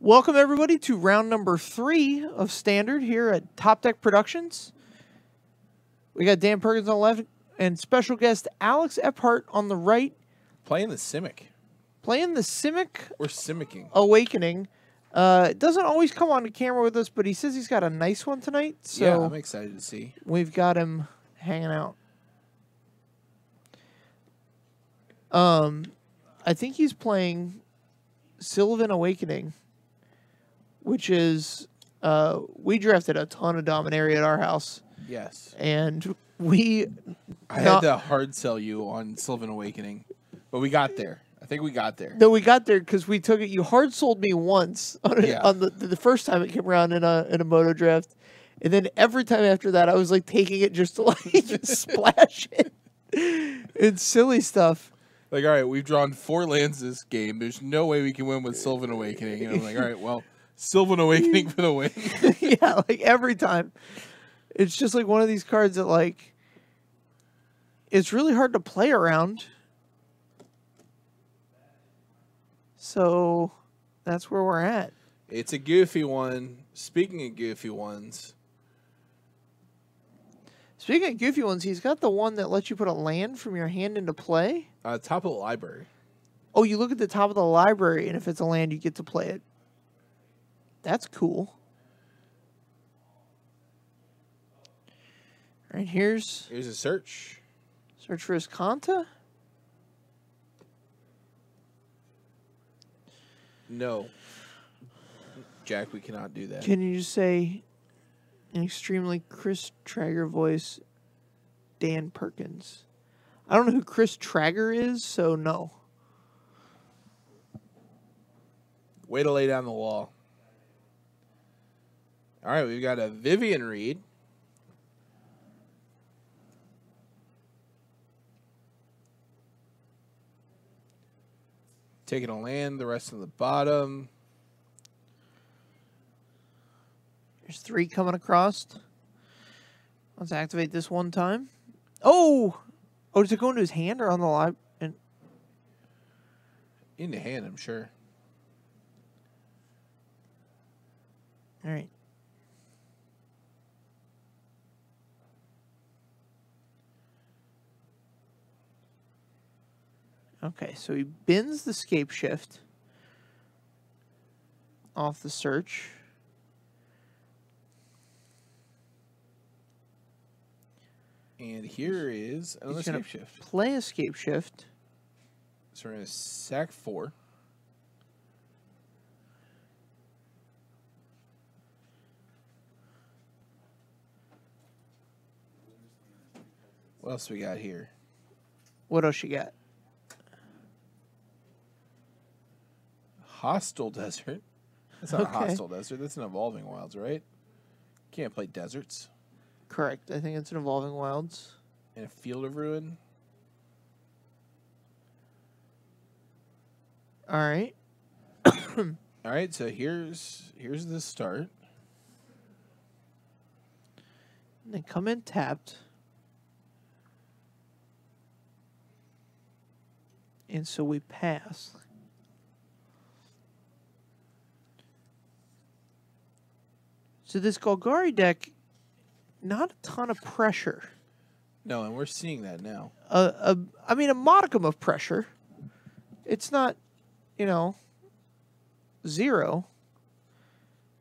Welcome, everybody, to round number 3 of Standard here at Top Deck Productions. We got Dan Perkins on the left and special guest Alex Epperhart on the right. Playing the Simic. Playing the Simic. We're Simicking. Awakening. It doesn't always come on the camera with us, but he says he's got a nice one tonight. So yeah, I'm excited to see. We've got him hanging out. I think he's playing Sylvan Awakening, which is, we drafted a ton of Dominaria at our house. Yes. And I had to hard sell you on Sylvan Awakening, but we got there. I think we got there. No, we got there because we took it. You hard sold me once on the first time it came around in a moto draft. And then every time after that, I was like taking it just to like splash it. It's silly stuff. Like, all right, we've drawn 4 lands this game. There's no way we can win with Sylvan Awakening. And I'm like, all right, well, Sylvan Awakening for the win. Yeah, like every time. It's just like one of these cards that like, it's really hard to play around. So that's where we're at. It's a goofy one. Speaking of goofy ones. Speaking of goofy ones, he's got the one that lets you put a land from your hand into play. Top of the library. Oh, you look at the top of the library, and if it's a land, you get to play it. That's cool. All right, here's a search. Search for Escanta? No. Jack, we cannot do that. Can you just say, an extremely Chris Traeger voice, Dan Perkins? I don't know who Chris Traeger is, so no. Way to lay down the law. All right, we've got a Vivian Reed. Taking a land, the rest on the bottom. There's 3 coming across. Let's activate this one time. Oh! Oh, does it go into his hand or on the live? In the hand, I'm sure. All right. Okay, so he bins the scape shift off the search. And here is another escape shift. Play escape shift. So we're going to sack 4. What else we got here? What else you got? Hostile Desert. That's not a hostile desert. That's an Evolving Wilds, right? Can't play deserts. Correct. I think it's an Evolving Wilds. And a Field of Ruin. All right. All right, so here's the start. And they come in tapped. And so we pass. So this Golgari deck, not a ton of pressure. No, and we're seeing that now. I mean, a modicum of pressure. It's not, 0.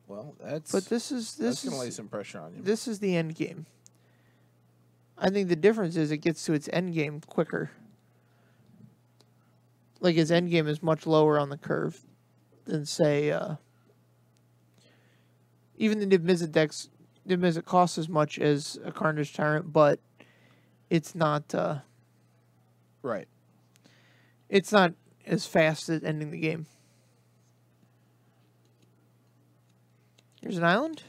Well, that's gonna lay some pressure on you. This is the end game. I think the difference is it gets to its end game quicker. Like his end game is much lower on the curve than say even the Niv Mizzet decks. Niv Mizzet costs as much as a Carnage Tyrant, but it's not right. It's not as fast at ending the game. Here's an island.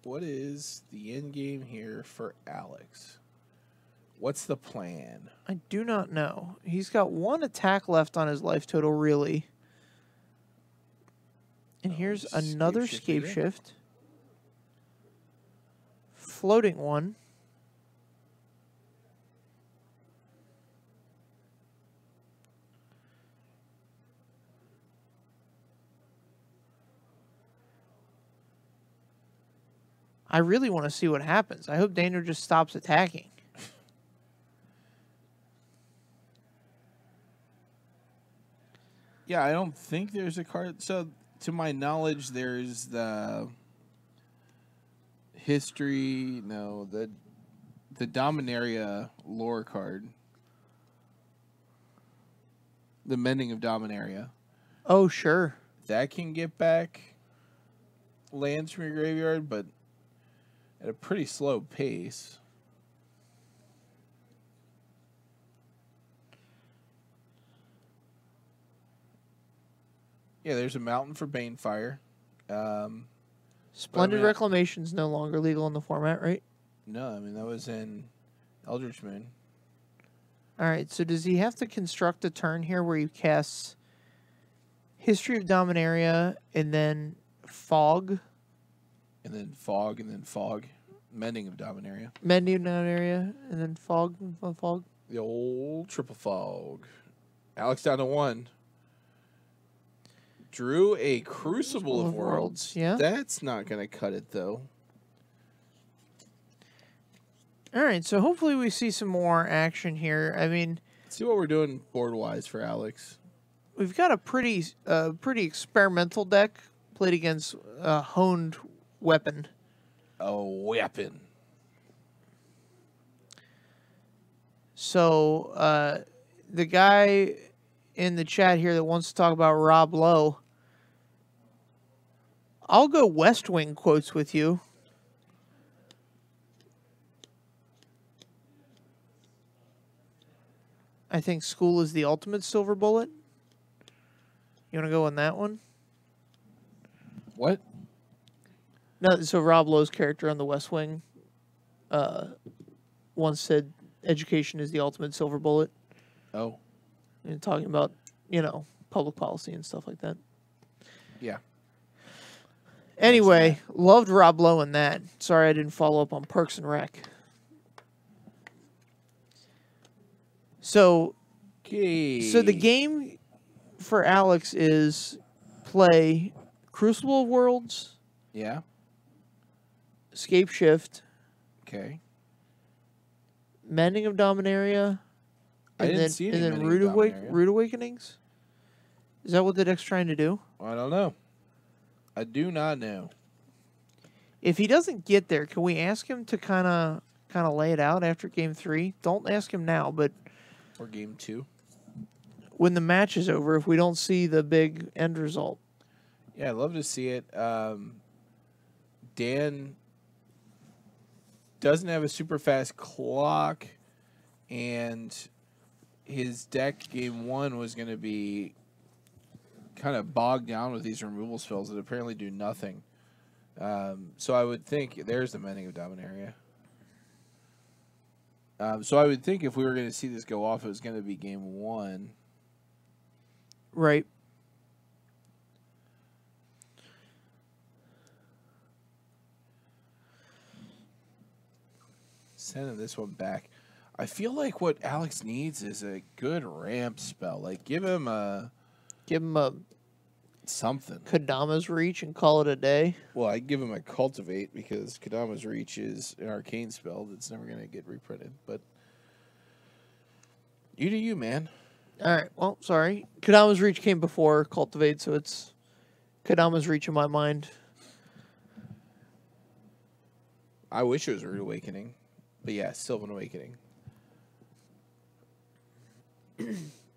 What is the end game here for Alex? What's the plan? I do not know. He's got 1 attack left on his life total, really. And here's another scape shift. Floating one. I really want to see what happens. I hope Daniel just stops attacking. Yeah, I don't think there's a card. So, to my knowledge, there's the history. No, the Dominaria lore card. The Mending of Dominaria. Oh, sure. That can get back lands from your graveyard, but at a pretty slow pace. Yeah, there's a mountain for Banefire. Splendid Reclamation's no longer legal in the format, right? No, I mean, that was in Eldritch Moon. All right, so does he have to construct a turn here where he casts History of Dominaria and then Fog? And then Fog, and then Fog. Mending of Dominaria. Mending of Dominaria, and then Fog. Fog. The old triple Fog. Alex down to 1. Drew a Crucible of Worlds. Yeah. That's not going to cut it, though. All right, so hopefully we see some more action here. I mean, let's see what we're doing board-wise for Alex. We've got a pretty experimental deck played against a honed weapon. A weapon. So the guy in the chat here that wants to talk about Rob Lowe, I'll go West Wing quotes with you. I think school is the ultimate silver bullet. You want to go on that one? What? No, so Rob Lowe's character on the West Wing once said education is the ultimate silver bullet. Oh. And talking about, public policy and stuff like that. Yeah. Anyway, loved Rob Lowe in that. Sorry I didn't follow up on Perks and Rec. So the game for Alex is play Crucible of Worlds. Yeah. Escape Shift. Okay. Mending of Dominaria. I didn't see any and then Root Awakenings. Is that what the deck's trying to do? I don't know. I do not know. If he doesn't get there, can we ask him to kind of lay it out after game 3? Don't ask him now, but or game 2. When the match is over, if we don't see the big end result. Yeah, I'd love to see it. Dan doesn't have a super fast clock, and his deck game 1 was going to be kind of bogged down with these removal spells that apparently do nothing. So I would think there's the Mending of Dominaria. So I would think if we were going to see this go off, it was going to be game 1. Right. Sending this one back. I feel like what Alex needs is a good ramp spell. Like give him a something. Kadama's Reach and call it a day. Well, I'd give him a Cultivate because Kadama's Reach is an arcane spell that's never going to get reprinted. But you do you, man. All right. Well, sorry. Kadama's Reach came before Cultivate, so it's Kadama's Reach in my mind. I wish it was Root Awakening. But yeah, Sylvan Awakening.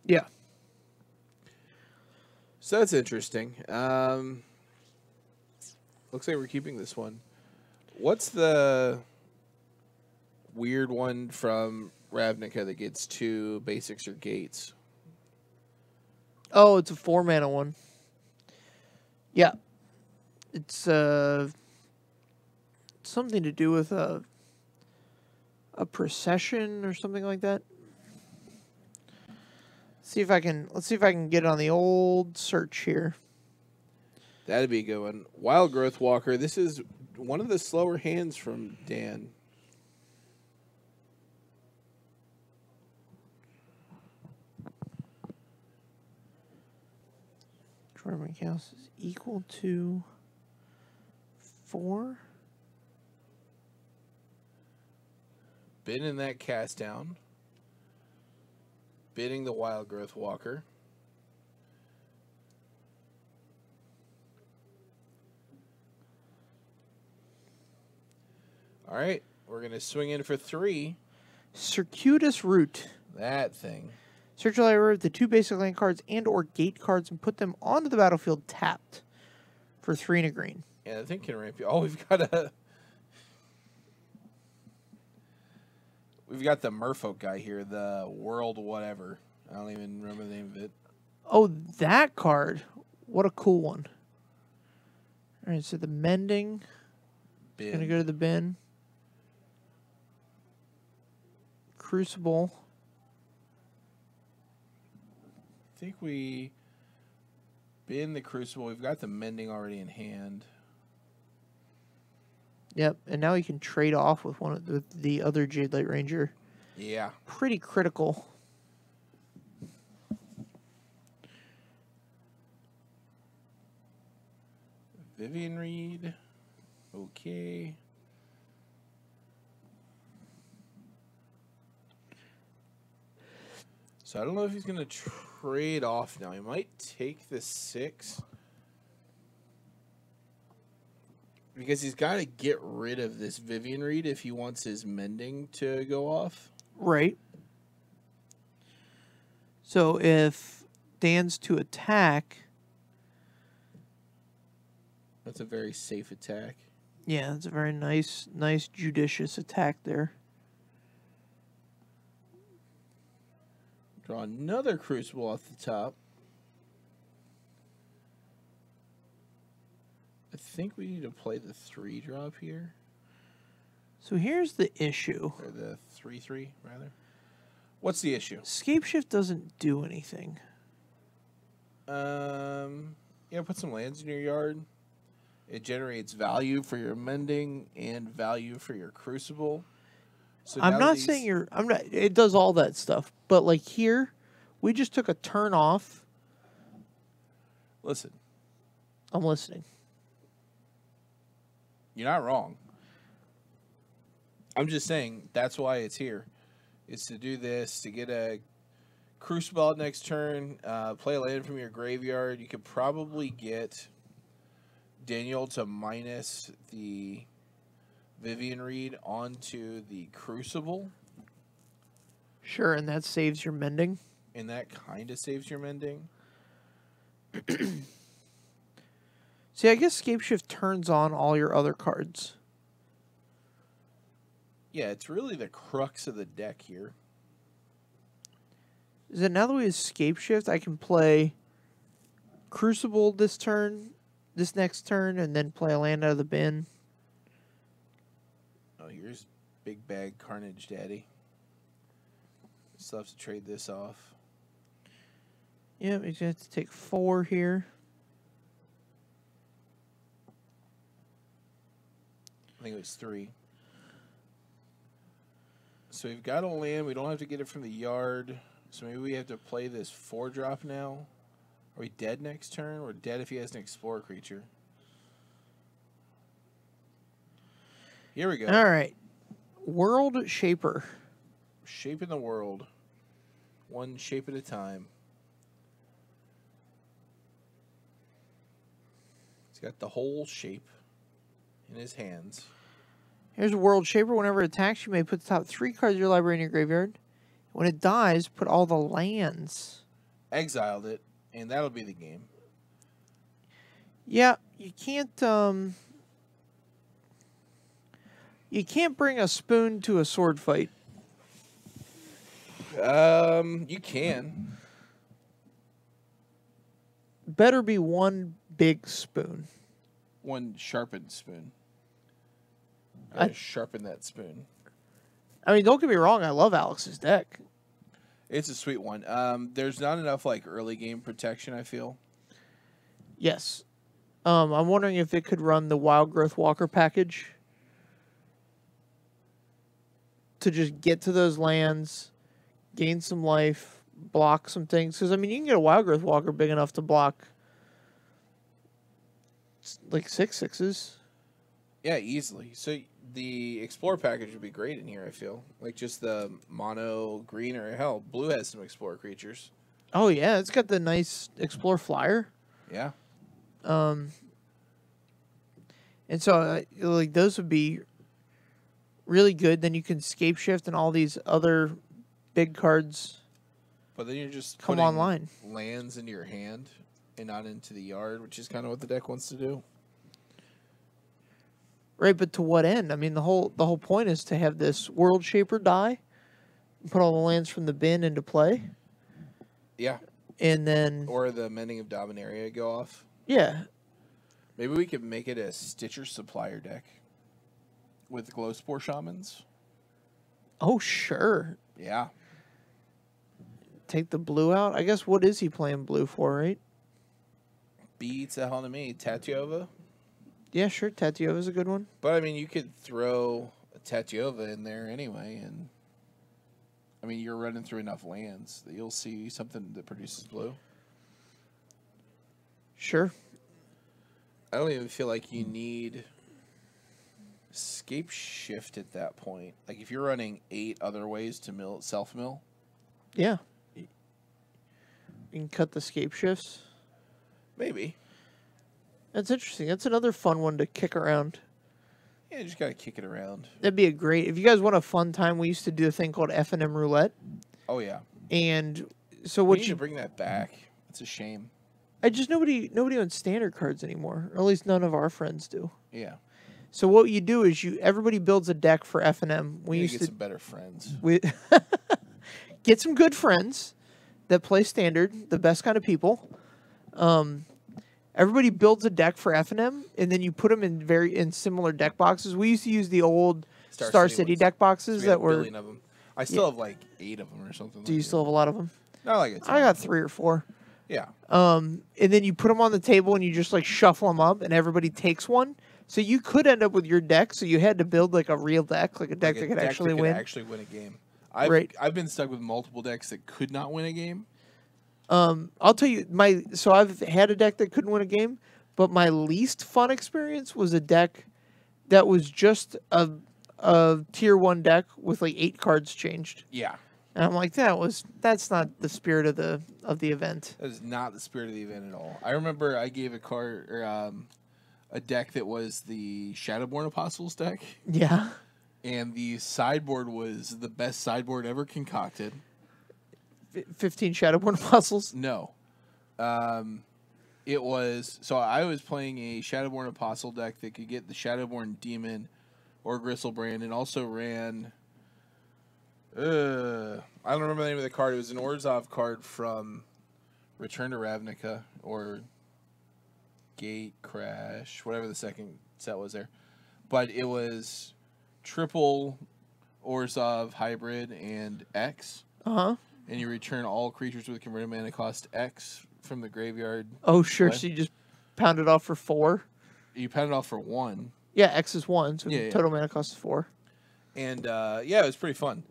Yeah. So that's interesting. Looks like we're keeping this one. What's the weird one from Ravnica that gets 2 basics or gates? Oh, it's a 4-mana one. Yeah. It's something to do with a procession or something like that. Let's see if I can get it on the old search here. That'd be a good one. Wild Growth Walker. This is one of the slower hands from Dan. Dormant Chaos is equal to 4. Binning that cast down. Bidding the Wild Growth Walker. All right, we're going to swing in for 3. Circuitous Route. That thing. Search your library with the 2 basic land cards and or gate cards and put them onto the battlefield tapped for 3 and a green. Yeah, the thing can ramp you. Oh, we've got the merfolk guy here, the world whatever. I don't even remember the name of it. Oh, that card. What a cool one. All right, so the mending. Bin. Going to go to the bin. Crucible. I think we bin the Crucible. We've got the mending already in hand. Yep, and now you can trade off with the other Jade Light Ranger. Yeah. Pretty critical. Vivian Reed. Okay. So I don't know if he's going to trade off now. He might take the 6. Because he's got to get rid of this Vivian Reed if he wants his mending to go off. Right. So if Dan's to attack... That's a very safe attack. Yeah, it's a very nice, judicious attack there. Draw another Crucible off the top. I think we need to play the 3-drop here. So here's the issue. Or the 3/3, rather. What's the issue? Escape Shift doesn't do anything. Yeah, put some lands in your yard. It generates value for your mending and value for your Crucible. So I'm not saying I'm not. It does all that stuff, but like here, we just took a turn off. Listen. I'm listening. You're not wrong. I'm just saying that's why it's here. It's to do this, to get a Crucible out next turn, play a land from your graveyard. You could probably get Daniel to minus the Vivian Reed onto the Crucible. Sure, and that saves your mending. And that kind of saves your mending. See, I guess Escape Shift turns on all your other cards. Yeah, it's really the crux of the deck here. Is it now that we Escape Shift, I can play Crucible this turn, this next turn, and then play a land out of the bin? Oh, here's Big Bag Carnage Daddy. Still have to trade this off. Yeah, he's going to have to take 4 here. I think it was 3. So we've got a land. We don't have to get it from the yard. So maybe we have to play this 4-drop now. Are we dead next turn? We're dead if he has an Explorer creature. Here we go. All right. World Shaper. Shaping the world. One shape at a time. He's got the whole shape in his hands. Here's a World Shaper. Whenever it attacks, you may put the top 3 cards of your library in your graveyard. When it dies, put all the lands. Exiled it, and that'll be the game. Yeah, you can't bring a spoon to a sword fight. You can. Better be one big spoon. One sharpened spoon. Sharpen that spoon. I mean, don't get me wrong. I love Alex's deck. It's a sweet one. There's not enough like early game protection, I feel. Yes. I'm wondering if it could run the Wild Growth Walker package to just get to those lands, gain some life, block some things. Because, I mean, you can get a Wild Growth Walker big enough to block like 6/6s. Yeah, easily. So The Explorer package would be great in here, I feel. Like just the mono green, or hell, blue has some Explorer creatures. Oh, yeah. It's got the nice Explorer flyer. Yeah. And so, like, those would be really good. Then you can scape shift and all these other big cards. But then you're just come putting online. lands into your hand and not into the yard, which is kind of what the deck wants to do. Right, but to what end? I mean, the whole point is to have this World Shaper die, put all the lands from the bin into play. Yeah. And then... Or the Mending of Dominaria go off. Yeah. Maybe we could make it a Stitcher Supplier deck with Glow Spore Shamans. Oh, sure. Yeah. Take the blue out? I guess what is he playing blue for, right? Beats the hell to me. Tatiova? Yeah, sure. Tatiova's a good one. But, I mean, you could throw a Tatiova in there anyway, and... I mean, you're running through enough lands that you'll see something that produces blue. Sure. I don't even feel like you need Scape Shift at that point. Like, if you're running 8 other ways to self-mill. Yeah. You can cut the scape shifts. Maybe. That's interesting. That's another fun one to kick around. Yeah, you just gotta kick it around. That'd be a great... If you guys want a fun time, we used to do a thing called F&M Roulette. Oh, yeah. And so what you need to bring that back. It's a shame. I just... Nobody owns standard cards anymore. Or at least none of our friends do. Yeah. So what you do is everybody builds a deck for F&M. We used to get some better friends. Get some good friends that play standard, the best kind of people. Everybody builds a deck for F&M, and then you put them in similar deck boxes. We used to use the old Star City deck boxes that were... Of them. I still have like 8 of them or something. Do you still have a lot of them? Not like I got 3 or 4. Yeah. And then you put them on the table and you just like shuffle them up, and everybody takes one. So you could end up with your deck. So you had to build like a real deck, like a deck that could actually win. Actually win a game. I've been stuck with multiple decks that could not win a game. I'll tell you so I've had a deck that couldn't win a game, but my least fun experience was a deck that was just a tier 1 deck with like 8 cards changed. Yeah. And I'm like, that's not the spirit of the event. That is not the spirit of the event at all. I remember I gave a deck that was the Shadowborn Apostles deck. Yeah. And the sideboard was the best sideboard ever concocted. 15 Shadowborn Apostles? No. It was... So I was playing a Shadowborn Apostle deck that could get the Shadowborn Demon or Gristlebrand, and also ran... I don't remember the name of the card. It was an Orzhov card from Return to Ravnica, or Gate Crash, whatever the second set was there. But it was triple Orzhov hybrid and X. Uh-huh. And you return all creatures with converted mana cost X from the graveyard. Oh, sure. So you just pound it off for 4? You pound it off for 1. Yeah, X is 1, so total mana cost is 4. And, yeah, it was pretty fun.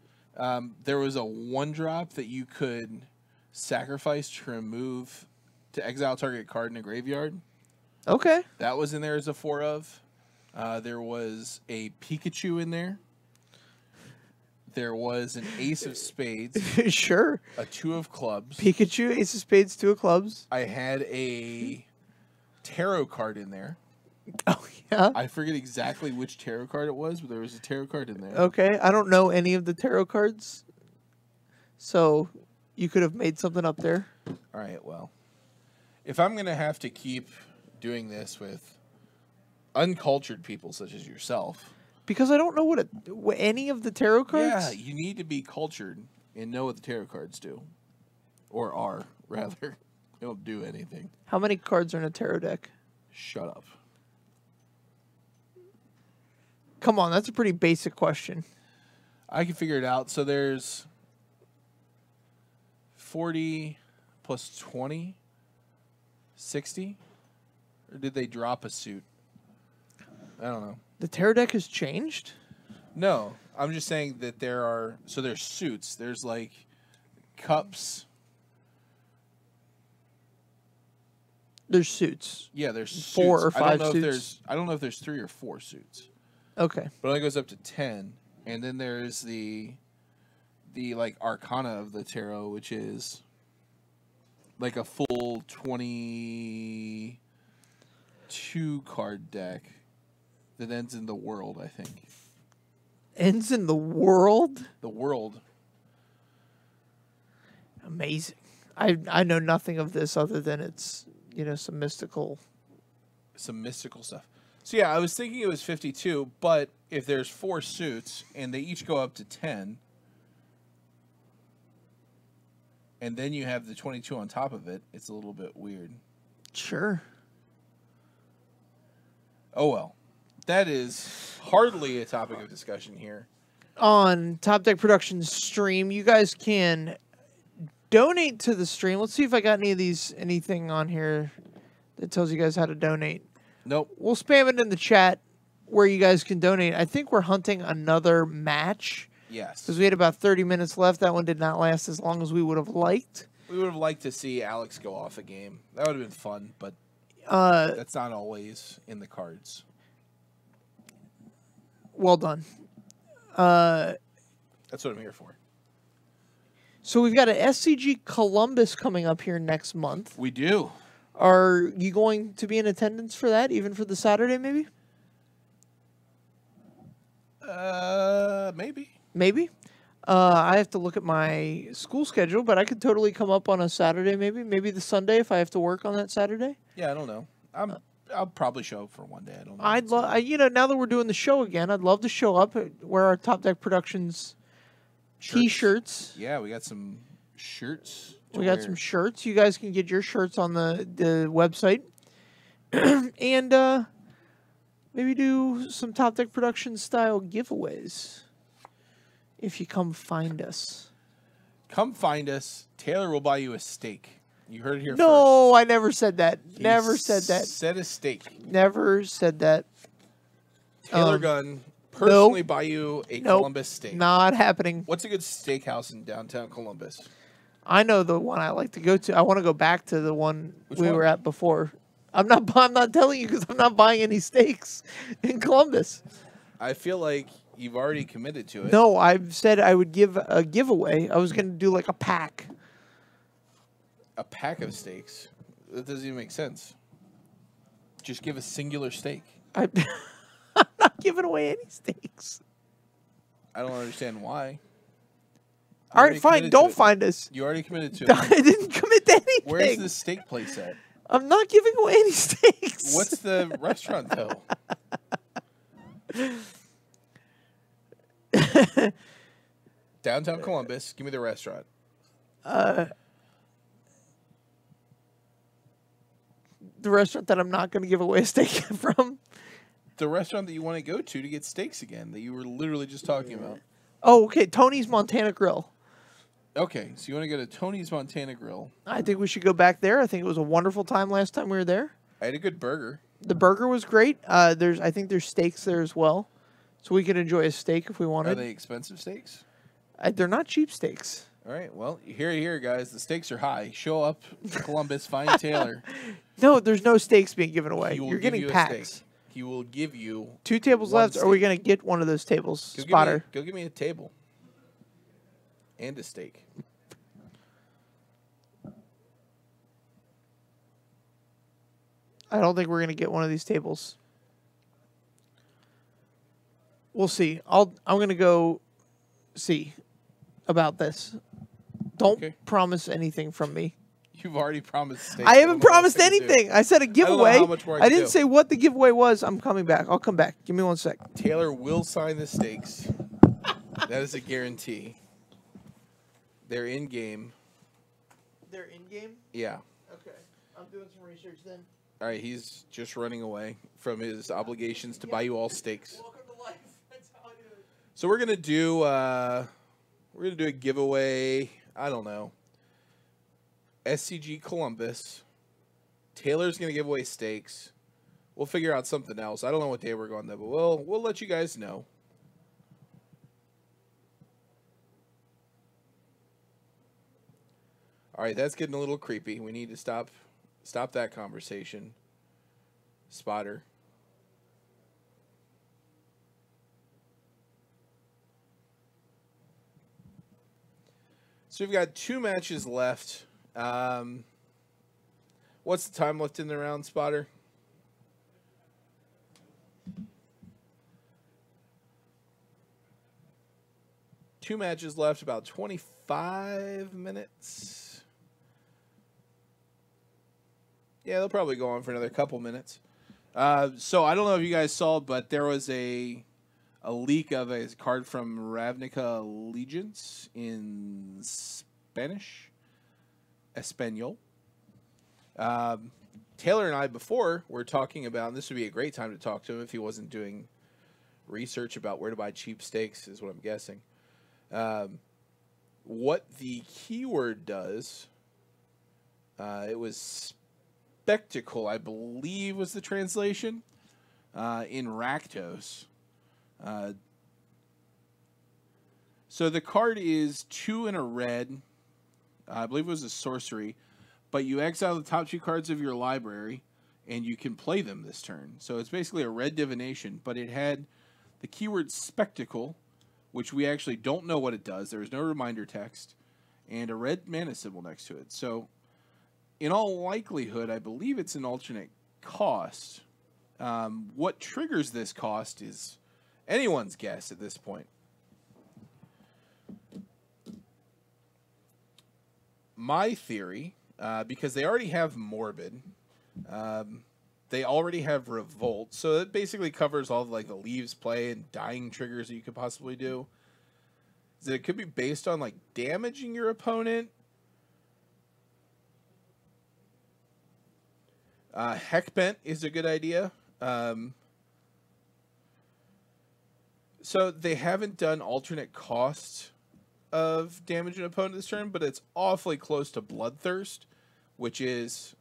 There was a 1-drop that you could sacrifice to exile target card in a graveyard. Okay. That was in there as a 4 of. There was a Pikachu in there. There was an Ace of Spades. Sure. A 2 of Clubs. Pikachu, Ace of Spades, 2 of Clubs. I had a tarot card in there. Oh, yeah? I forget exactly which tarot card it was, but there was a tarot card in there. Okay. I don't know any of the tarot cards, so you could have made something up there. All right, well. If I'm going to have to keep doing this with uncultured people such as yourself... Because I don't know what any of the tarot cards... Yeah, you need to be cultured and know what the tarot cards do. Or are, rather. They don't do anything. How many cards are in a tarot deck? Shut up. Come on, that's a pretty basic question. I can figure it out. So there's 40 plus 20, 60? Or did they drop a suit? I don't know. The tarot deck has changed? No, I'm just saying that there's suits. There's like cups. There's suits. Yeah, there's 4 suits. or 5 suits. I don't know if there's 3 or 4 suits. Okay. But it only goes up to 10. And then there's the like Arcana of the Tarot, which is like a full 22 card deck that ends in the world, I think. Ends in the world? The world. Amazing. I know nothing of this other than it's, some mystical stuff. So yeah, I was thinking it was 52, but if there's 4 suits and they each go up to 10, and then you have the 22 on top of it, it's a little bit weird. Sure. Oh well. That is hardly a topic of discussion here. On Top Deck Productions stream, you guys can donate to the stream. Let's see if I got anything on here that tells you guys how to donate. Nope. We'll spam it in the chat where you guys can donate. I think we're hunting another match. Yes. Because we had about 30 minutes left. That one did not last as long as we would have liked. We would have liked to see Alex go off a game. That would have been fun, but that's not always in the cards. Well done. That's what I'm here for. So we've got an SCG Columbus coming up here next month. We do. Are you going to be in attendance for that, even for the Saturday, maybe? Maybe. Maybe. I have to look at my school schedule, but I could totally come up on a Saturday, maybe. Maybe the Sunday if I have to work on that Saturday. Yeah, I don't know. I'll probably show up for one day. I don't know. I'd love, now that we're doing the show again, I'd love to show up, wear our Top Deck Productions T-shirts. Yeah, we got some shirts. We got some shirts. You guys can get your shirts on the website. And maybe do some Top Deck Productions style giveaways if you come find us. Come find us. Taylor will buy you a steak. You heard it here first. No, I never said that. Never said that. Said a steak. Never said that. Taylor Gunn personally buy you a Columbus steak. Not happening. What's a good steakhouse in downtown Columbus? I know the one I like to go to. I want to go back to the one we were at before. I'm not telling you because I'm not buying any steaks in Columbus. I feel like you've already committed to it. No, I've said I would give a giveaway. I was going to do like a pack. A pack of steaks? That doesn't even make sense. Just give a singular steak. I'm not giving away any steaks. I don't understand why. All right, fine. Don't find us. You already committed to it. I didn't commit to anything. Where's the steak place at? I'm not giving away any steaks. What's the restaurant, though? Downtown Columbus. Give me the restaurant. The restaurant that I'm not going to give away a steak from. The restaurant that you want to go to get steaks again that you were literally just talking about. Oh, okay. Tony's Montana Grill. Okay, so you want to go to Tony's Montana Grill. I think we should go back there. I think it was a wonderful time last time we were there. I had a good burger. The burger was great. I think there's steaks there as well. So we could enjoy a steak if we wanted. Are they expensive steaks? They're not cheap steaks. All right, well, here, guys. The stakes are high. Show up to Columbus, find Taylor. No, there's no steaks being given away. You're getting packs. He will give you 2 tables left. Steak. Or are we going to get one of those tables? Spotter. Go give me a table. And a steak. I don't think we're going to get one of these tables. We'll see. I'm going to go see about this. Don't promise anything from me. You've already promised steak. I haven't promised anything. I said a giveaway. I didn't say what the giveaway was. I'm coming back. I'll come back. Give me 1 sec. Taylor will sign the steaks. That is a guarantee. They're in game. They're in game? Yeah. Okay. I'm doing some research then. All right, he's just running away from his obligations to buy you all steaks. Welcome to life. That's how I do it. So we're gonna do a giveaway. I don't know. SCG Columbus. Taylor's gonna give away steaks. We'll figure out something else. I don't know what day we're going though, but we'll let you guys know. All right, that's getting a little creepy. We need to stop that conversation. Spotter. So we've got 2 matches left. What's the time left in the round, Spotter? Two matches left, about 25 minutes. Yeah, they'll probably go on for another couple minutes. So I don't know if you guys saw, but there was a leak of a card from Ravnica Allegiance in Spanish, Espanol. Taylor and I before were talking about, and this would be a great time to talk to him if he wasn't doing research about where to buy cheap steaks, is what I'm guessing. What the keyword does, it was spectacle, I believe was the translation, in Rakdos. So the card is 2 and a red. I believe it was a sorcery. But you exile the top 2 cards of your library, and you can play them this turn. So it's basically a red divination, but it had the keyword spectacle, which we actually don't know what it does. There is no reminder text, and a red mana symbol next to it. So in all likelihood, I believe it's an alternate cost. What triggers this cost is anyone's guess at this point. My theory, because they already have Morbid, they already have Revolt, so it basically covers all of, like, the Leaves play and dying triggers that you could possibly do. Is that it could be based on, like, damaging your opponent. Heckbent is a good idea. So they haven't done alternate cost of damage an opponent this turn, but it's awfully close to Bloodthirst, which is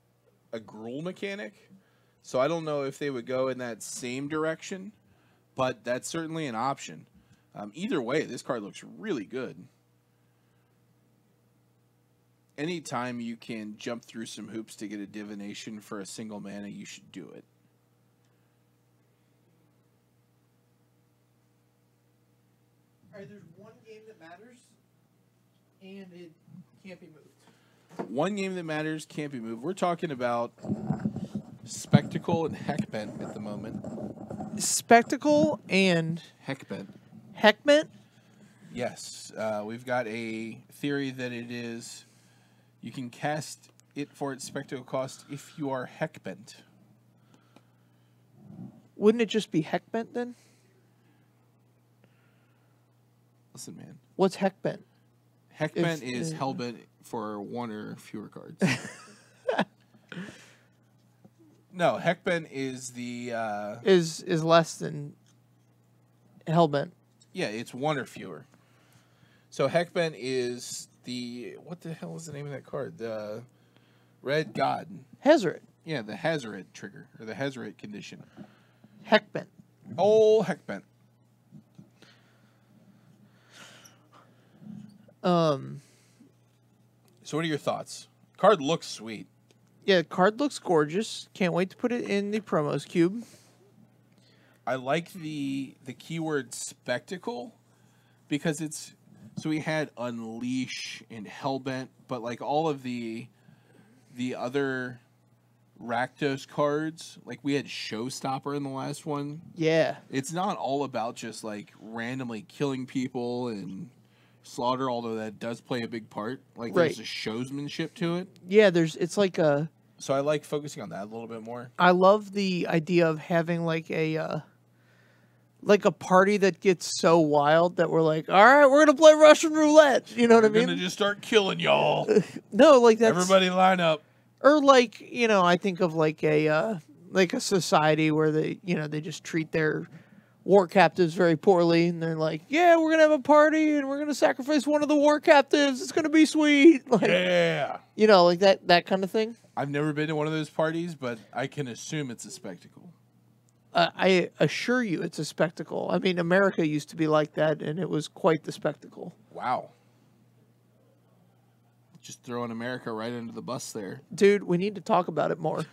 a Gruul mechanic. So I don't know if they would go in that same direction, but that's certainly an option. Either way, this card looks really good. Anytime you can jump through some hoops to get a divination for a single mana, you should do it. All right, there's one game that matters, and it can't be moved. One game that matters can't be moved. We're talking about Spectacle and Heckbent at the moment. Spectacle and Heckbent. Heckbent? Yes. We've got a theory that it is... You can cast it for its spectacle cost if you are Heckbent. Wouldn't it just be Heckbent then? Listen, man. What's Heckbent? Heckbent is Hellbent for 1 or fewer cards. No, Heckbent is the... Is less than Hellbent. Yeah, it's 1 or fewer. So Heckbent is the... What the hell is the name of that card? The Red God. Hazoret. Yeah, the Hazoret trigger, or the Hazoret condition. Heckbent. Oh, Heckbent. So what are your thoughts? Card looks sweet. Yeah, card looks gorgeous. Can't wait to put it in the promos cube. I like the keyword spectacle because it's... So we had Unleash and Hellbent, but like all of the other Rakdos cards, like we had Showstopper in the last one. Yeah. It's not all about just like randomly killing people and slaughter, although that does play a big part. Like there's a showsmanship to it. Yeah, it's like a... So I like focusing on that a little bit more. I love the idea of having like a party that gets so wild that we're like, all right, we're going to play Russian roulette. You know what I mean? We're going to just start killing y'all. No, like that's... Everybody line up. Or like, you know, I think of like a society where they just treat their war captives very poorly. And they're like, yeah, we're going to have a party and we're going to sacrifice one of the war captives. It's going to be sweet. Like, yeah. You know, like that kind of thing. I've never been to one of those parties, but I can assume it's a spectacle. I assure you it's a spectacle. I mean, America used to be like that, and it was quite the spectacle. Wow. Just throwing America right under the bus there. Dude, we need to talk about it more.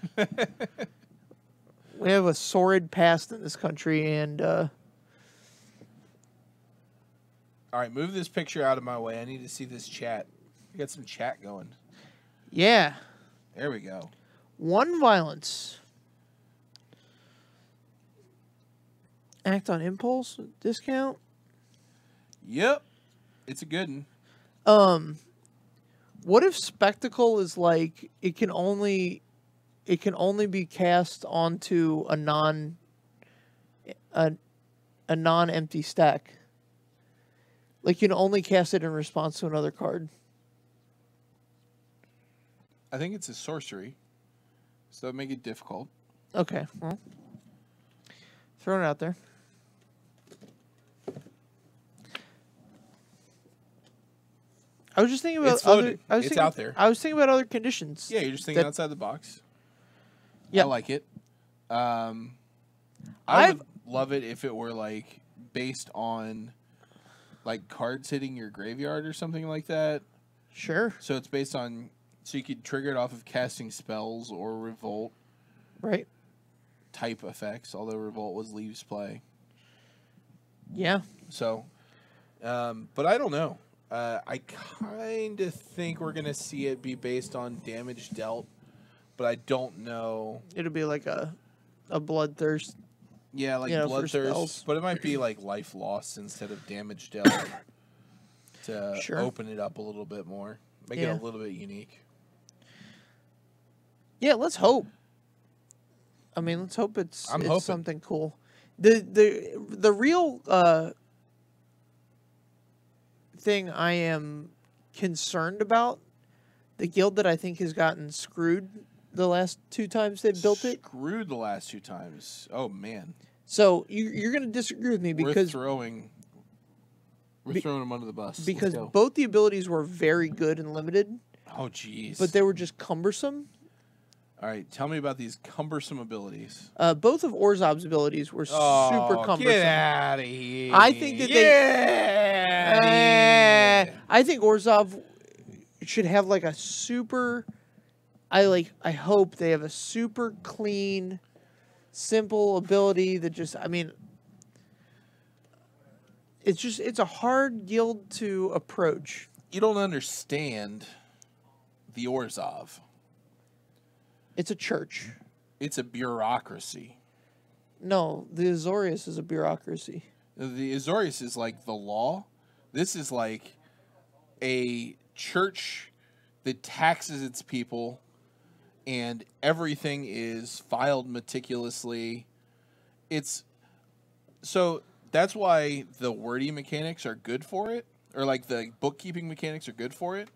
We have a sordid past in this country, and... All right, move this picture out of my way. I need to see this chat. We got some chat going. Yeah. There we go. 1 violence. Act on impulse discount. Yep. It's a good one. What if spectacle is like it can only be cast onto a non-empty stack? Like you can only cast it in response to another card. I think it's a sorcery, so that would make it difficult. Okay, well, throwing it out there. I was just thinking about It's floated. It's out there. I was thinking about other conditions. Yeah, you're just thinking outside the box. Yeah, I like it. I would love it if it were like based on like cards hitting your graveyard or something like that. Sure. So it's based on, so you could trigger it off of casting spells or revolt. Right. Type effects, although revolt was leaves play. Yeah. So, but I don't know. I kind of think we're going to see it be based on damage dealt, but I don't know. It'll be like a bloodthirst. Yeah, like bloodthirst, but it might be like life lost instead of damage dealt to open it up a little bit more, make it a little bit unique. Yeah, let's hope. I mean, let's hope it's hoping. Something cool. The real thing I am concerned about, the guild that I think has gotten screwed the last 2 times they've built it. Screwed the last 2 times. Oh man. So you're going to disagree with me because we're throwing them under the bus because both the abilities were very good and limited. Oh jeez. But they were just cumbersome. All right, tell me about these cumbersome abilities. Both of Orzhob's abilities were super cumbersome. Get out of here! I think that I think Orzhov should have like a super. I hope they have a super clean, simple ability that just. I mean, it's a hard guild to approach. You don't understand the Orzhov. It's a church. It's a bureaucracy. No, the Azorius is a bureaucracy. The Azorius is like the law. This is like a church that taxes its people, and everything is filed meticulously. So that's why the wordy mechanics are good for it, or like the bookkeeping mechanics are good for it,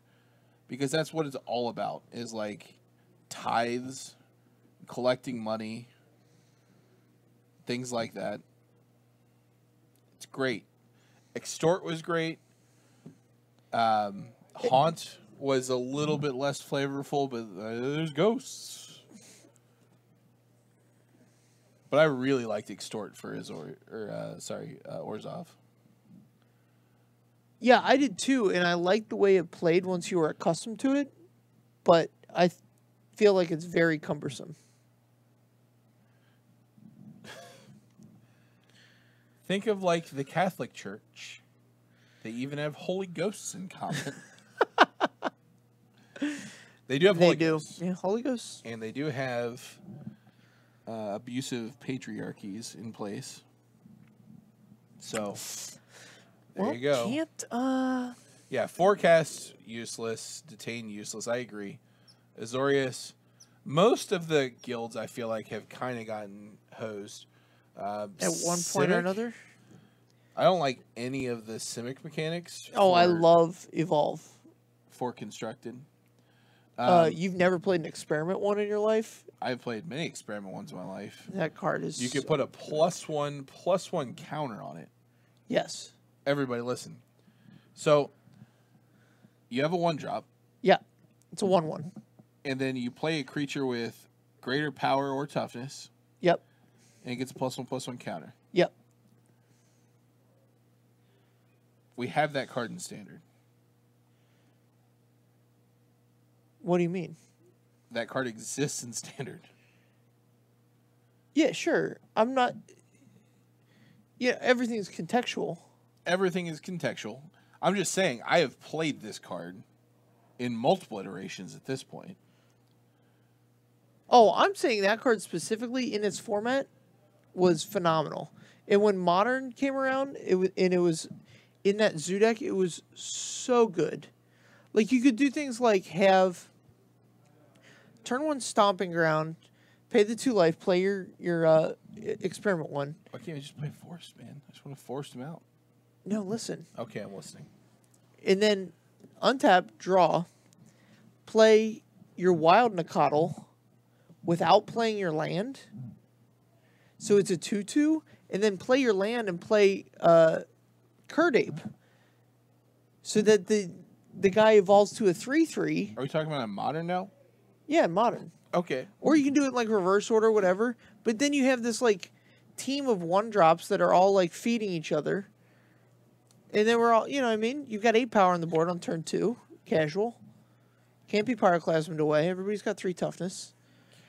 because that's what it's all about, is like tithes, collecting money, things like that. It's great. Extort was great. Haunt was a little bit less flavorful, but there's ghosts. But I really liked Extort for Orzhov. Yeah, I did too, and I liked the way it played once you were accustomed to it, but I feel like it's very cumbersome. Think of like the Catholic Church. They even have Holy Ghosts in common. They do have Holy Ghosts. Yeah, Holy Ghosts. And they do have abusive patriarchies in place. So, there you go. Yeah, forecast useless, detain useless. I agree. Azorius, most of the guilds I feel like have kind of gotten hosed. At one point or another? I don't like any of the Simic mechanics. I love Evolve. For constructed. You've never played an experiment one in your life? I've played many experiment ones in my life. That card is... You could put a +1/+1 counter on it. Yes. Everybody listen. So, you have a 1-drop. Yeah. It's a 1/1. And then you play a creature with greater power or toughness. Yep. And it gets a +1/+1 counter. Yep. We have that card in Standard. What do you mean? That card exists in Standard. Yeah, sure. I'm not... Yeah, everything's contextual. Everything is contextual. I'm just saying, I have played this card in multiple iterations at this point. Oh, I'm saying that card specifically in its format was phenomenal. And when Modern came around, it was in that Zoo deck, it was so good. Like, you could do things like have turn 1 Stomping Ground, pay the 2 life, play your Experiment 1. Why can't we just play Force, man? I just want to force him out. No, listen. Okay, I'm listening. And then untap, draw, play your Wild Nacatl without playing your land. So it's a 2/2, and then play your land and play Curdape. So that the guy evolves to a 3/3. Are we talking about a Modern now? Yeah, Modern. Okay. Or you can do it like reverse order, whatever. But then you have this like team of 1-drops that are all like feeding each other. And then we're all, you know what I mean? You've got 8 power on the board on turn 2. Casual. Can't be Pyroclasmed away. Everybody's got 3 toughness.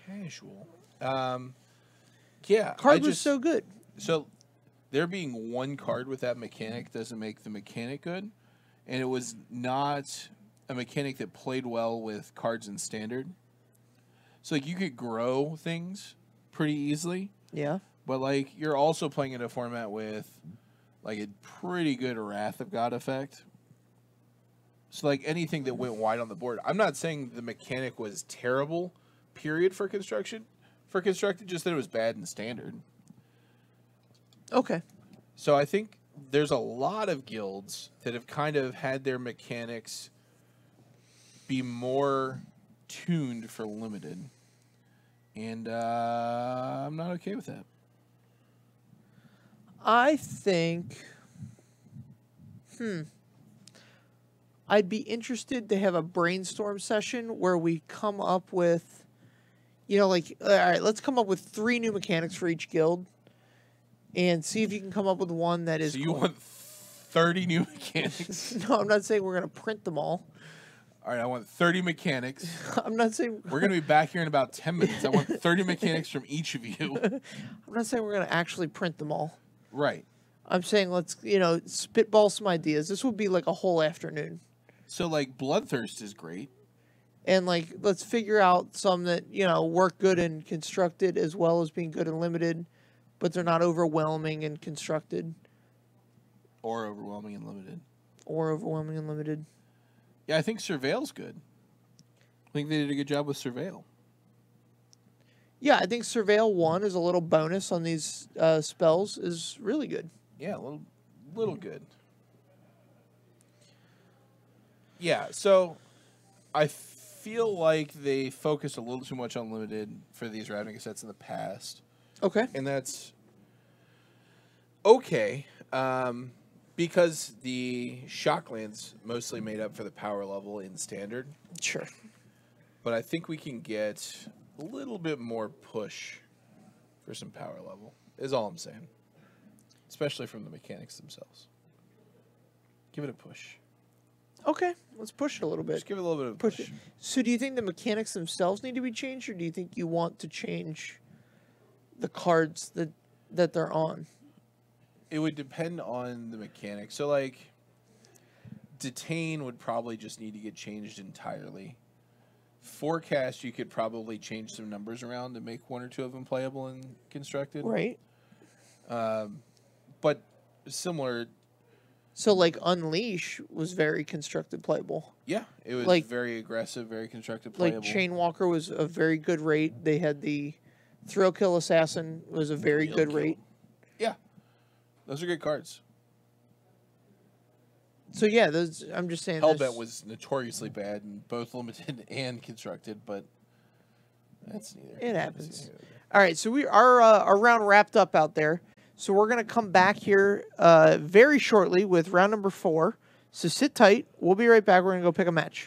Casual. Yeah. Card was so good. So there being one card with that mechanic doesn't make the mechanic good. And it was not a mechanic that played well with cards in Standard. So like you could grow things pretty easily. Yeah. But like you're also playing in a format with like a pretty good Wrath of God effect. So like anything that went wide on the board. I'm not saying the mechanic was terrible, period, for constructed, just that it was bad in Standard. Okay. So I think there's a lot of guilds that have kind of had their mechanics be more tuned for limited. And I'm not okay with that. I think... I'd be interested to have a brainstorm session where we come up with, you know, like, all right, let's come up with 3 new mechanics for each guild and see if you can come up with one that is... So you want 30 new mechanics? No, I'm not saying we're going to print them all. All right, I want 30 mechanics. I'm not saying... We're going to be back here in about 10 minutes. I want 30 mechanics from each of you. I'm not saying we're going to actually print them all. Right. I'm saying let's, you know, spitball some ideas. This would be like a whole afternoon. So, like, Bloodthirst is great. And, like, let's figure out some that, you know, work good in constructed as well as being good in limited, but they're not overwhelming in constructed. Or overwhelming and limited. Or overwhelming and limited. Yeah, I think Surveil's good. I think they did a good job with Surveil. Yeah, I think Surveil 1 is a little bonus on these spells is really good. Yeah, a little good. Yeah, so I feel like they focused a little too much on limited for these Ravnica sets in the past. Okay. And that's okay, because the Shockland's mostly made up for the power level in Standard. Sure. But I think we can get a little bit more push for some power level, is all I'm saying. Especially from the mechanics themselves. Give it a push. Okay, let's push it a little bit. Just give it a little bit of a push. It. So do you think the mechanics themselves need to be changed, or do you think you want to change the cards that they're on? It would depend on the mechanics. So, like, Detain would probably just need to get changed entirely. Forecast, you could probably change some numbers around to make 1 or 2 of them playable and constructed. Right. But similar... So, like, Unleash was very constructed playable. Yeah, it was like, very aggressive, very constructed playable. Like, Chainwalker was a very good rate. They had the Thrill Kill Assassin was a very good rate. Yeah. Those are good cards. So, yeah, those. I'm just saying... Hellbent was notoriously bad in both limited and constructed, but that's neither. It happens. All right, so our round wrapped up out there. So we're going to come back here very shortly with round number 4. So sit tight. We'll be right back. We're going to go pick a match.